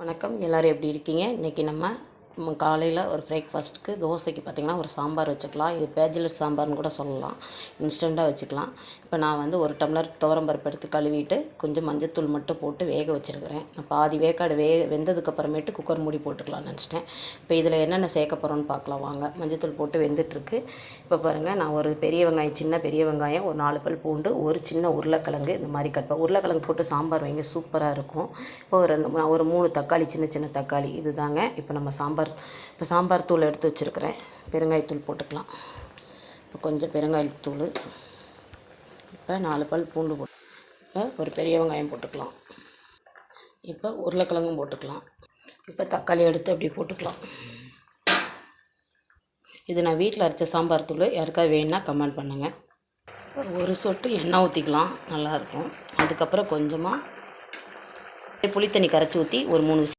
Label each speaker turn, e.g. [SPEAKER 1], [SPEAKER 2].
[SPEAKER 1] வணக்கம். எல்லோரும் எப்படி இருக்கீங்க? இன்றைக்கி நம்ம காலையில் ஒரு பிரேக்ஃபாஸ்ட்டுக்கு தோசைக்கு பார்த்திங்கன்னா ஒரு சாம்பார் வச்சுக்கலாம். இது பேச்சுலர் சாம்பார்னு கூட சொல்லலாம். இன்ஸ்டண்ட்டாக வச்சுக்கலாம். இப்போ நான் வந்து ஒரு டம்ளர் துவரம்பருப்பு எடுத்து கழுவிட்டு கொஞ்சம் மஞ்சத்தூள் மட்டும் போட்டு வேக வச்சுருக்கிறேன். நான் பாதி வேக்காடு வெந்ததுக்கப்புறமேட்டு குக்கர் மூடி போட்டுக்கலாம்னு நினச்சிட்டேன். இப்போ இதில் என்னென்ன சேர்க்க போகிறோன்னு பார்க்கலாம் வாங்க. மஞ்சத்தூள் போட்டு வெந்துட்டுருக்கு. இப்போ பாருங்கள், நான் ஒரு பெரிய வெங்காயம், சின்ன பெரிய வெங்காயம், ஒரு 4 பல் பூண்டு, ஒரு சின்ன உருளைக்கிழங்கு இந்த மாதிரி உருளைக்கிழங்கு போட்டு சாம்பார் வைங்க, சூப்பராக இருக்கும். இப்போ ஒரு 3 தக்காளி, சின்ன சின்ன தக்காளி, இது தாங்க இப்போ நம்ம இப்போ சாம்பார் தூள் எடுத்து வச்சுருக்கிறேன். பெருங்காயத்தூள் போட்டுக்கலாம். இப்போ கொஞ்சம் பெருங்காயத்தூள், இப்போ 4 பல் பூண்டு இப்போ ஒரு பெரிய வெங்காயம் போட்டுக்கலாம். இப்போ உருளைக்கிழங்கும் போட்டுக்கலாம். இப்போ தக்காளி எடுத்து அப்படியே போட்டுக்கலாம். இது நான் வீட்டில் அரைச்ச சாம்பார் தூள். யாருக்காவது வேணுன்னா கமெண்ட் பண்ணுங்கள். ஒரு சொட்டு எண்ணெய் ஊற்றிக்கலாம், நல்லாயிருக்கும். அதுக்கப்புறம் கொஞ்சமாக புளித்தண்ணி கரைச்சி ஊற்றி ஒரு 3